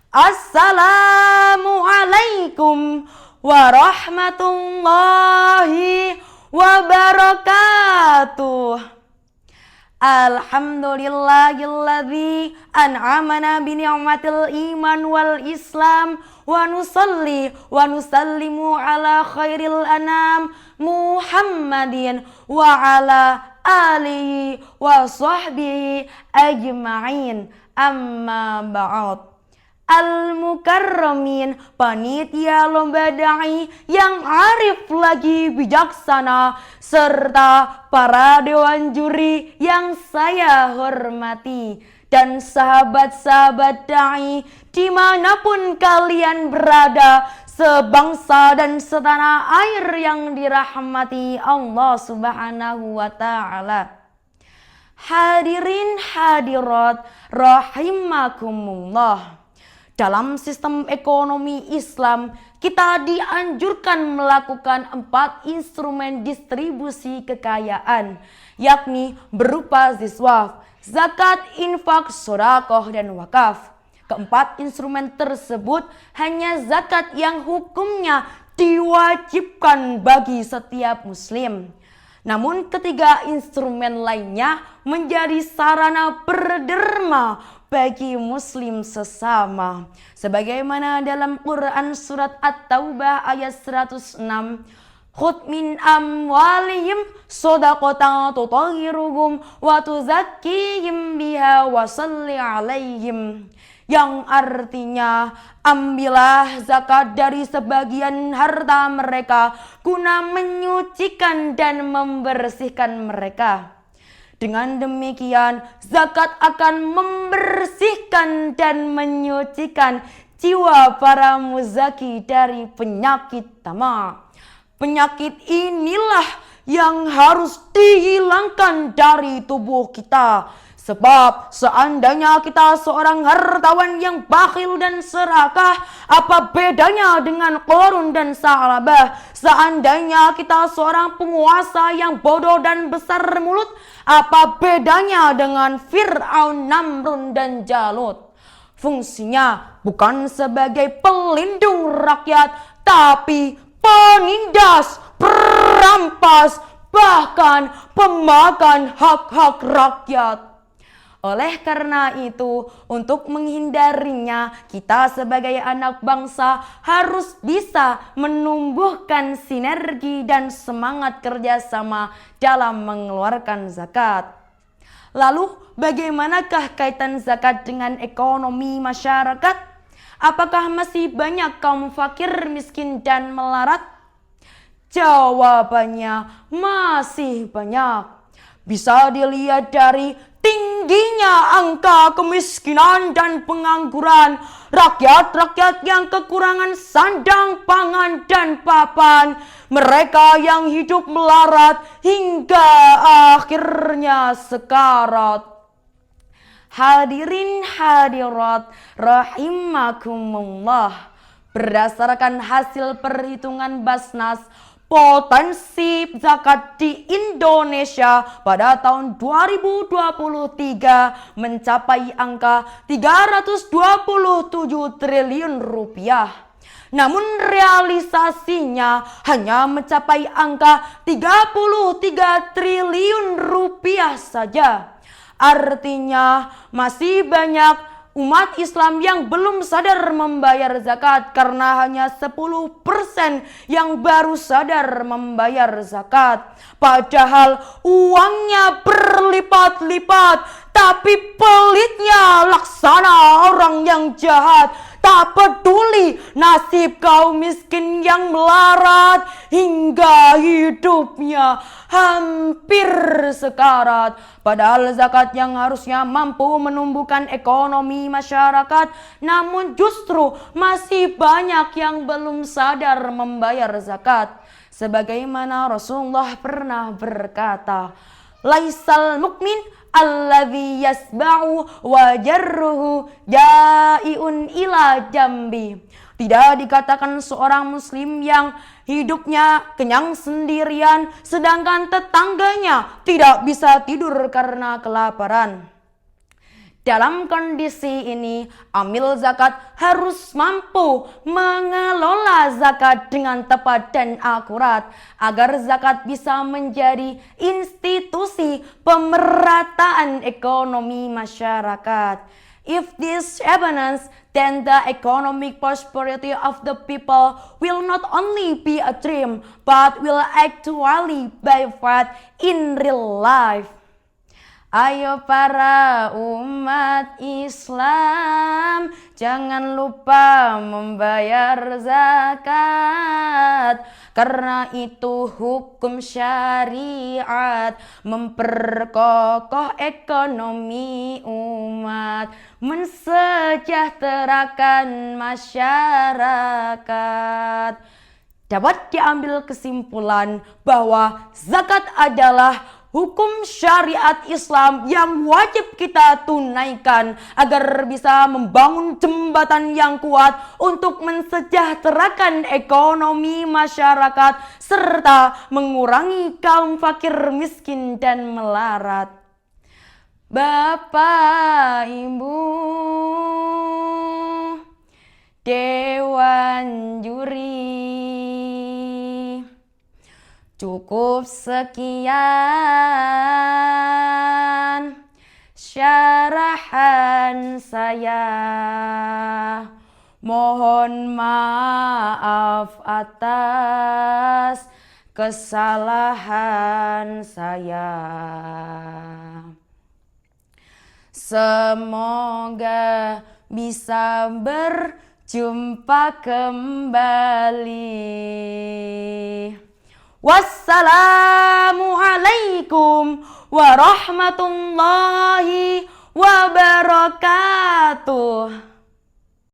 Assalamualaikum warahmatullahi wabarakatuh. Alhamdulillahilladzi an'amana bi ni'matil iman wal islam wa nusalli wa nusallimu ala khairil anam Muhammadin wa ala alihi wa sahbihi ajma'in. Amma ba'd. Al-Mukarramin, panitia lomba da'i yang arif lagi bijaksana, serta para dewan juri yang saya hormati, dan sahabat-sahabat da'i dimanapun kalian berada, sebangsa dan setanah air yang dirahmati Allah Subhanahu wa ta'ala. Hadirin hadirat rahimakumullah. Dalam sistem ekonomi Islam, kita dianjurkan melakukan 4 instrumen distribusi kekayaan, yakni berupa ziswaf, zakat, infak, sedekah, dan wakaf. Keempat instrumen tersebut hanya zakat yang hukumnya diwajibkan bagi setiap muslim. Namun ketiga instrumen lainnya menjadi sarana berderma bagi muslim sesama. Sebagaimana dalam Quran surat At-Taubah ayat 106, khudh min amwalihim shadaqatan tutahhiruhum wa tuzakkihim biha wa shalli alaihim. Yang artinya, ambillah zakat dari sebagian harta mereka guna menyucikan dan membersihkan mereka. Dengan demikian, zakat akan membersihkan dan menyucikan jiwa para muzaki dari penyakit tamak. Penyakit inilah yang harus dihilangkan dari tubuh kita. Sebab seandainya kita seorang hartawan yang bakhil dan serakah, apa bedanya dengan Qarun dan Sa'labah? Seandainya kita seorang penguasa yang bodoh dan besar mulut, apa bedanya dengan Fir'aun, Namrud, dan Jalut? Fungsinya bukan sebagai pelindung rakyat, tapi penindas, perampas, bahkan pemakan hak-hak rakyat. Oleh karena itu, untuk menghindarinya, kita sebagai anak bangsa harus bisa menumbuhkan sinergi dan semangat kerjasama dalam mengeluarkan zakat. Lalu, bagaimanakah kaitan zakat dengan ekonomi masyarakat? Apakah masih banyak kaum fakir, miskin, dan melarat? Jawabannya masih banyak. Bisa dilihat dari tingginya angka kemiskinan dan pengangguran, rakyat-rakyat yang kekurangan sandang, pangan, dan papan, mereka yang hidup melarat hingga akhirnya sekarat. Hadirin hadirat rahimakumullah, berdasarkan hasil perhitungan Basnas, potensi zakat di Indonesia pada tahun 2023 mencapai angka 327 triliun rupiah. Namun realisasinya hanya mencapai angka 33 triliun rupiah saja. Artinya masih banyak umat Islam yang belum sadar membayar zakat karena hanya 10% yang baru sadar membayar zakat. Padahal uangnya berlipat-lipat, tapi pelitnya laksana orang yang jahat. Tak peduli nasib kaum miskin yang melarat hingga hidupnya hampir sekarat. Padahal zakat yang harusnya mampu menumbuhkan ekonomi masyarakat, namun justru masih banyak yang belum sadar membayar zakat. Sebagaimana Rasulullah pernah berkata, laisal mukmin alladzi yasba'u wa jarruhu ja'iun ila jambi. Tidak dikatakan seorang muslim yang hidupnya kenyang sendirian, sedangkan tetangganya tidak bisa tidur karena kelaparan. Dalam kondisi ini, amil zakat harus mampu mengelola zakat dengan tepat dan akurat agar zakat bisa menjadi institusi pemerataan ekonomi masyarakat. If this happens, then the economic prosperity of the people will not only be a dream, but will actually be felt in real life. Ayo para umat Islam, jangan lupa membayar zakat. Karena itu hukum syariat memperkokoh ekonomi umat, mensejahterakan masyarakat. Dapat diambil kesimpulan bahwa zakat adalah hukum syariat Islam yang wajib kita tunaikan agar bisa membangun jembatan yang kuat untuk mensejahterakan ekonomi masyarakat serta mengurangi kaum fakir, miskin, dan melarat. Bapak, Ibu, Dewan Juri, cukup sekian syarahan saya. Mohon maaf atas kesalahan saya. Semoga bisa berjumpa kembali. Wassalamualaikum warahmatullahi wabarakatuh.